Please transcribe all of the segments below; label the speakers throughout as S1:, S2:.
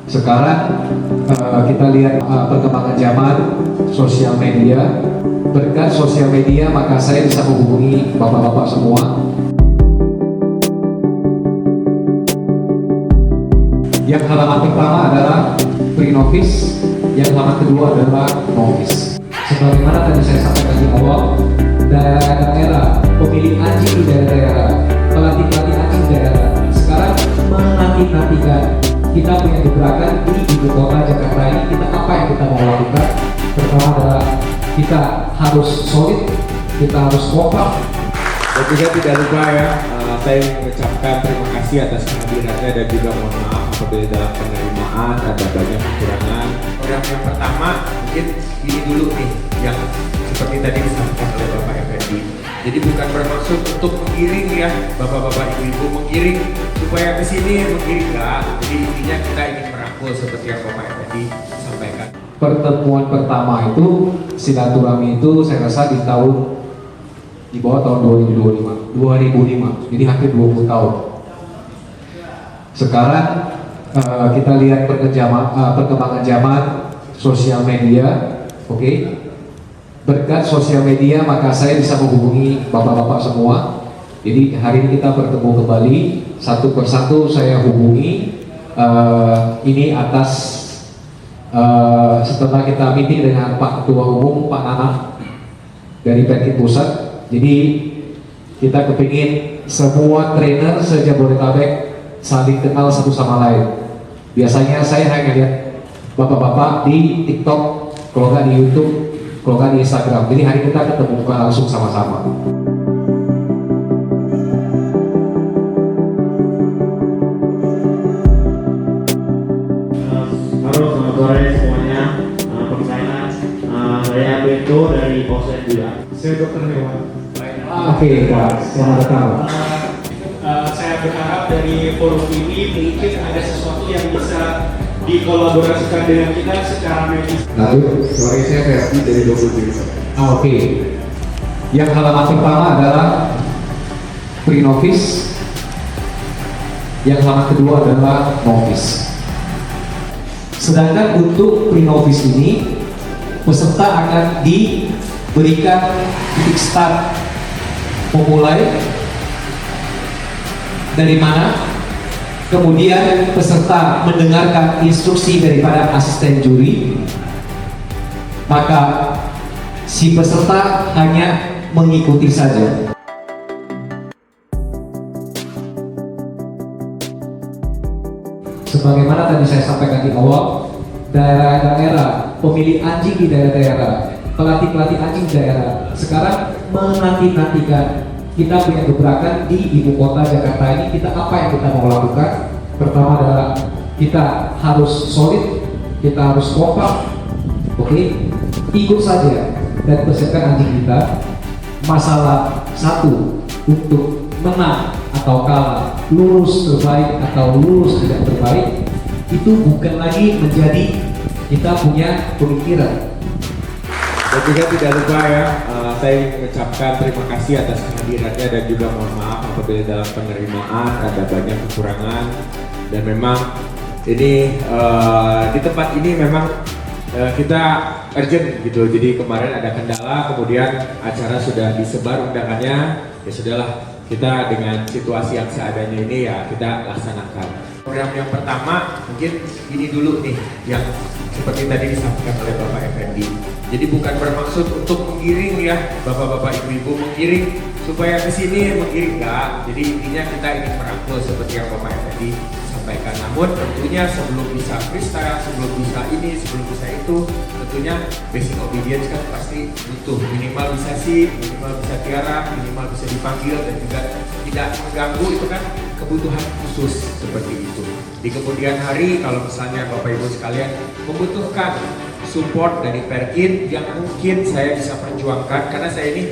S1: Sekarang kita lihat perkembangan zaman sosial media. Berkat sosial media maka saya bisa menghubungi bapak-bapak semua. Yang halaman pertama adalah pre-novice, yang halaman kedua adalah novice. Sebagaimana tadi saya sampaikan di awal, daerah-daerah pemilik anjing di daerah-daerah, pelatih-pelatih anjing di daerah sekarang menanti-nantikan kita punya gebrakan di ibu kota Jakarta ini. Kita apa yang kita mau lakukan? Pertama adalah kita harus solid, kita harus kompak.
S2: Dan juga tidak lupa ya, saya mengucapkan terima kasih atas kehadirannya dan juga mohon maaf apabila dalam penerimaan ada banyak kekurangan. Yang pertama mungkin ini dulu nih yang seperti tadi disampaikan oleh Bapak Effendi. Jadi bukan bermaksud untuk menggiring ya bapak-bapak ibu-ibu, menggiring supaya ke sini menggiring enggak. Jadi intinya kita ingin merangkul seperti yang Bapak Effendi sampaikan.
S1: Pertemuan pertama itu silaturahmi itu saya rasa di bawah tahun 2005, jadi hampir 20 tahun. Sekarang kita lihat perkembangan zaman sosial media, oke? Berkat sosial media maka saya bisa menghubungi bapak-bapak semua. Jadi hari ini kita bertemu kembali, satu persatu saya hubungi. Ini atas setelah kita meeting dengan Pak Ketua Umum Pak Nanang dari Perkit Pusat. Jadi kita kepingin semua trainer se-Jabodetabek saling kenal satu sama lain. Biasanya saya hanya lihat bapak-bapak di TikTok, kalau nggak di YouTube, kalau nggak di Instagram. Jadi hari kita ketemu langsung sama-sama.
S3: Halo, selamat sore semuanya. Perkenalkan, saya Beto dari Polsek juga.
S4: Saya Dr. Hewan.
S1: Oke, Pak, selamat datang.
S4: Saya berharap dari forum ini mungkin ada sesuatu yang bisa dikolaborasikan dengan kita secara medis.
S1: Lalu,
S2: Sore saya Ferdi dari 20
S1: Oke. Yang halaman pertama adalah pre-novice, yang halaman kedua adalah novice. Sedangkan untuk pre-novice ini, peserta akan diberikan titik start memulai dari mana, kemudian peserta mendengarkan instruksi daripada asisten juri, maka si peserta hanya mengikuti saja. Sebagaimana tadi saya sampaikan di awal, daerah-daerah pemilik anjing di daerah-daerah, pelatih-pelatih anjing di daerah sekarang menanti-nantikan kita punya gebrakan di ibu kota Jakarta ini. Kita apa yang kita mau lakukan? Pertama adalah kita harus solid, kita harus kompak, oke? Ikut saja dan persiapkan anjing kita. Masalah satu untuk menang atau kalah, lulus terbaik atau lulus tidak terbaik, itu bukan lagi menjadi kita punya pemikiran.
S2: Dan juga tidak lupa ya, saya mengucapkan terima kasih atas kehadirannya dan juga mohon maaf apabila dalam penerimaan ada banyak kekurangan. Dan memang ini di tempat ini memang kita urgent gitu. Jadi kemarin ada kendala, kemudian acara sudah disebar undangannya, ya sudahlah kita dengan situasi yang seadanya ini ya kita laksanakan. Program yang pertama mungkin ini dulu nih yang seperti tadi disampaikan oleh Bapak Effendi. Jadi bukan bermaksud untuk menggiring ya bapak-bapak ibu-ibu, menggiring supaya ke sini menggiring enggak. Jadi intinya kita ingin merangkul seperti yang Bapak Effendi sampaikan. Namun tentunya sebelum bisa freestyle, sebelum bisa ini, sebelum bisa itu, tentunya basic obedience kan pasti butuh. Minimal bisa sih, minimal bisa tiarap, minimal bisa dipanggil, dan juga tidak mengganggu. Itu kan kebutuhan khusus seperti itu. Di kemudian hari kalau misalnya Bapak Ibu sekalian membutuhkan support dari Perkin yang mungkin saya bisa perjuangkan, karena saya ini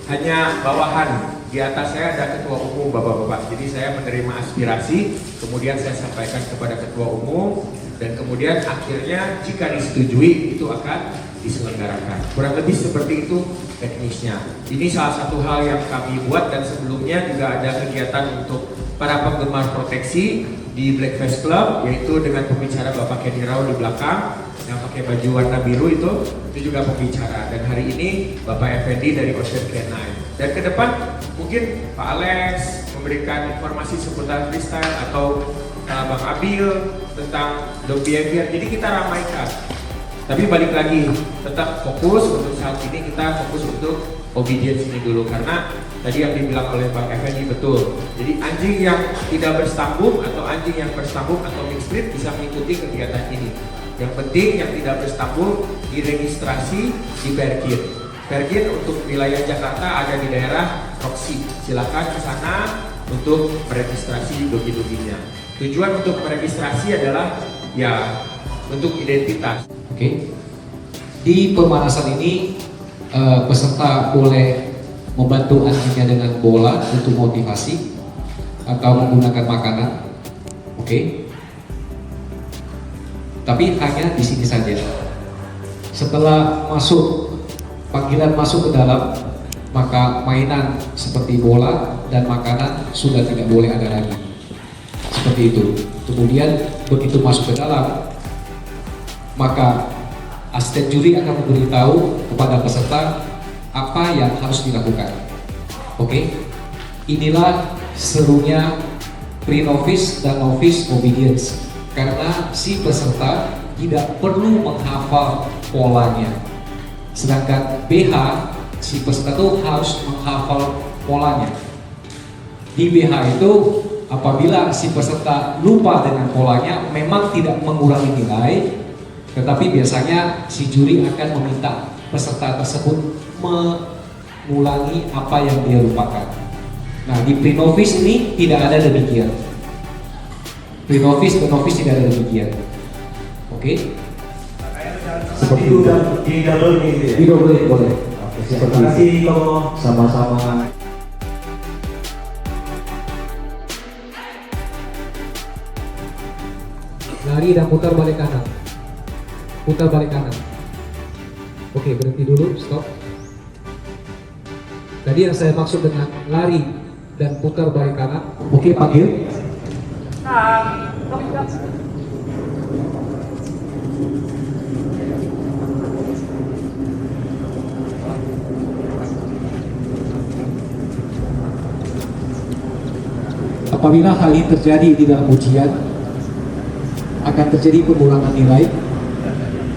S2: hanya bawahan. Di atas saya ada ketua umum bapak-bapak, jadi saya menerima aspirasi, kemudian saya sampaikan kepada ketua umum, dan kemudian akhirnya jika disetujui itu akan diselenggarakan. Kurang lebih seperti itu teknisnya. Ini salah satu hal yang kami buat, dan sebelumnya juga ada kegiatan untuk para penggemar proteksi di Blackface Club, yaitu dengan pembicara Bapak Kenny Rao di belakang yang pakai baju warna biru itu juga pembicara. Dan hari ini Bapak Effendi dari Ocean K9. Dan ke depan mungkin Pak Alex memberikan informasi seputar freestyle atau Bang Abil tentang dog behavior. Jadi kita ramaikan. Tapi balik lagi, tetap fokus untuk saat ini, kita fokus untuk obedience ini dulu, karena tadi yang dibilang oleh Bang Effendi betul. Jadi anjing yang tidak berstambung atau anjing yang berstambung atau mixed breed bisa mengikuti kegiatan ini. Yang penting yang tidak berstambung diregistrasi di Perkin. Perkin untuk wilayah Jakarta ada di daerah Roxy. Silakan ke sana untuk meregistrasi dogi-doginya. Tujuan untuk meregistrasi adalah ya untuk identitas.
S1: Oke. Di pemanasan ini peserta boleh membantu anjingnya dengan bola untuk motivasi atau menggunakan makanan. Oke. Tapi hanya di sini saja. Setelah panggilan masuk ke dalam, maka mainan seperti bola dan makanan sudah tidak boleh ada lagi. Seperti itu. Kemudian begitu masuk ke dalam, maka asisten juri akan memberitahu kepada peserta apa yang harus dilakukan. Oke, inilah serunya pre-novice dan novice obedience, karena si peserta tidak perlu menghafal polanya, sedangkan BH si peserta itu harus menghafal polanya. Di BH itu apabila si peserta lupa dengan polanya, memang tidak mengurangi nilai, tetapi biasanya si juri akan meminta peserta tersebut mengulangi apa yang dia lupakan. Nah, di pre-novice ini tidak ada demikian. Pre-novice dan novice tidak ada demikian. Oke?
S3: Seperti itu dan di double gitu ya.
S1: Di double boleh.
S3: Oke, terima kasih Komo.
S1: Sama-sama. Lari dan putar balik kanan. Putar balik kanan. Oke, berhenti dulu, stop. Tadi yang saya maksud dengan lari dan putar balik kanan. Oke, panggil. Apabila hal ini terjadi di dalam ujian, akan terjadi pengurangan nilai,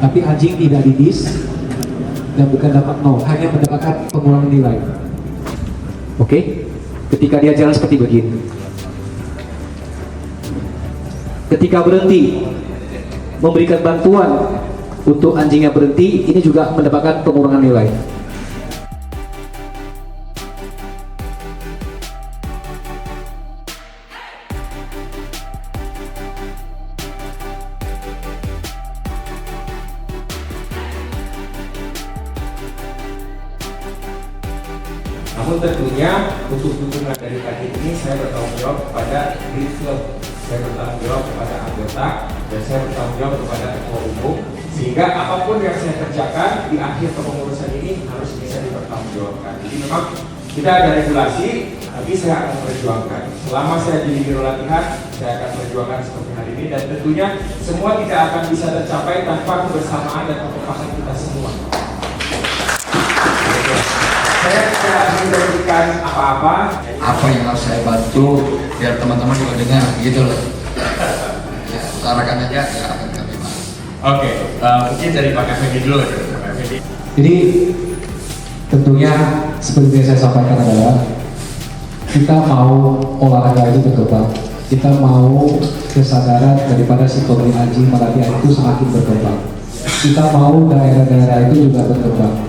S1: tapi anjing tidak didis dan bukan dapat 0, hanya mendapatkan pengurangan nilai. Oke? Ketika dia jalan seperti begini, ketika berhenti memberikan bantuan untuk anjingnya berhenti, ini juga mendapatkan pengurangan nilai.
S2: Namun tentunya untuk dukungan dari target ini saya bertanggung jawab kepada Breed Club, saya bertanggung jawab kepada anggota, dan saya bertanggung jawab kepada ketua umum, sehingga apapun yang saya kerjakan di akhir kepengurusan ini harus bisa dipertanggungjawabkan. Jadi memang kita ada regulasi, tapi saya akan perjuangkan. Selama saya jadi biro latihan, saya akan perjuangkan seperti hari ini, dan tentunya semua tidak akan bisa tercapai tanpa kebersamaan dan kekompakan kita semua. Saya tidak memberikan apa-apa.
S5: Apa yang harus saya bantu biar teman-teman juga dengar gitu loh. Ya, utarakan aja ya akan kami bahas.
S2: Oke, mungkin dari Pak Effendi dulu. Pak Effendi.
S1: Jadi tentunya seperti yang saya sampaikan adalah kita mau olahraga itu berkembang, kita mau kesadaran daripada si pemilik anjing melatih itu semakin berkembang, kita mau daerah-daerah itu juga berkembang.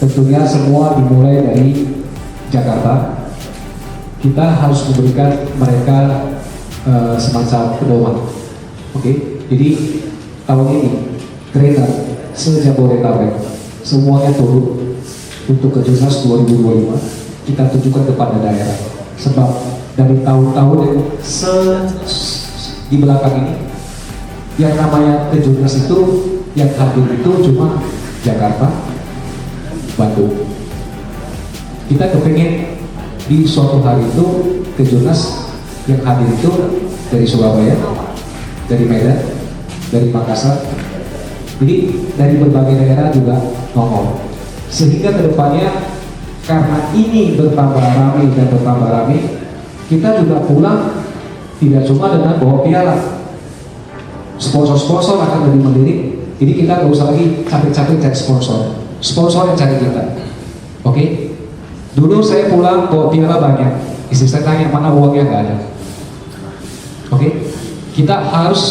S1: Tentunya semua dimulai dari Jakarta. Kita harus memberikan mereka semacam pedoman. Oke, jadi tahun ini trainer se-Jabodetabek semuanya turun untuk Kejurnas 2025. Kita tunjukkan kepada daerah. Sebab dari tahun-tahun yang di belakang ini, yang namanya Kejurnas itu yang hadir itu cuma Jakarta, Bandung. Kita kepengen di suatu hari itu Kejurnas yang hadir itu dari Surabaya, dari Medan, dari Makassar, jadi dari berbagai daerah juga nongol. Sehingga kedepannya karena ini bertambah ramai dan bertambah ramai, kita juga pulang tidak cuma dengan bawa piala. Sponsor-sponsor akan lebih melirik. Jadi kita nggak usah lagi capek-capek cari sponsor. Sponsor yang cari kita. Oke? Dulu saya pulang bawa piala banyak. Istri saya tanya mana uangnya, nggak ada. Oke? Kita harus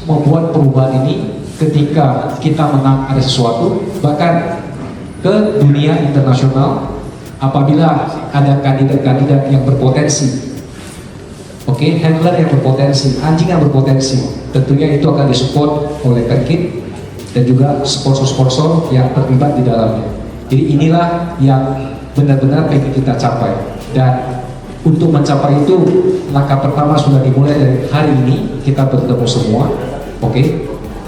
S1: membuat perubahan ini ketika kita menang ada sesuatu, bahkan ke dunia internasional apabila ada kandidat-kandidat yang berpotensi. Oke, handler yang berpotensi, anjing yang berpotensi, tentunya itu akan disupport oleh Perkit dan juga sponsor-sponsor yang terlibat di dalamnya. Jadi inilah yang benar-benar pengen kita capai. Dan untuk mencapai itu, langkah pertama sudah dimulai dari hari ini. Kita bertemu semua, oke?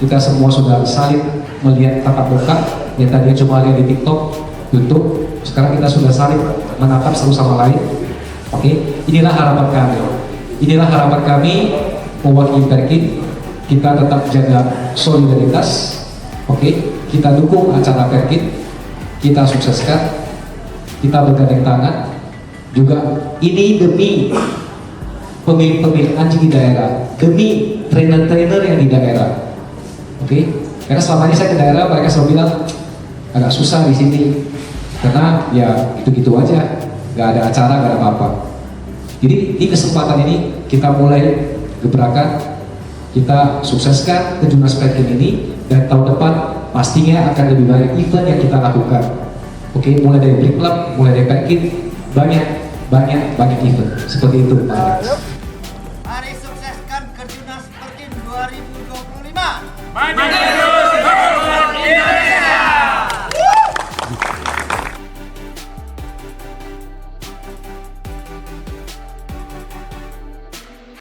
S1: Kita semua sudah saling melihat tatap muka yang tadinya cuma lihat di TikTok, YouTube. Sekarang kita sudah saling menatap satu sama lain, oke? Inilah harapan kami. Inilah harapan kami mewakili Perkit. Kita tetap jaga solidaritas, oke? Kita dukung acara Perkit, kita sukseskan, kita bergandeng tangan. Juga ini demi pemilik-pemilik anjing di daerah, demi trainer-trainer yang di daerah, oke? Karena selama ini saya ke daerah, mereka selalu bilang agak susah di sini, karena ya gitu-gitu aja, nggak ada acara, nggak ada apa-apa. Jadi di kesempatan ini kita mulai gebrakan, kita sukseskan Kejurnas Perkit ini, dan tahun depan pastinya akan lebih banyak event yang kita lakukan. Oke, mulai dari Big Club, mulai dari Perkit, banyak event seperti itu, Pak Alex.
S6: Mari sukseskan Kejurnas Perkit 2025.
S7: Maju!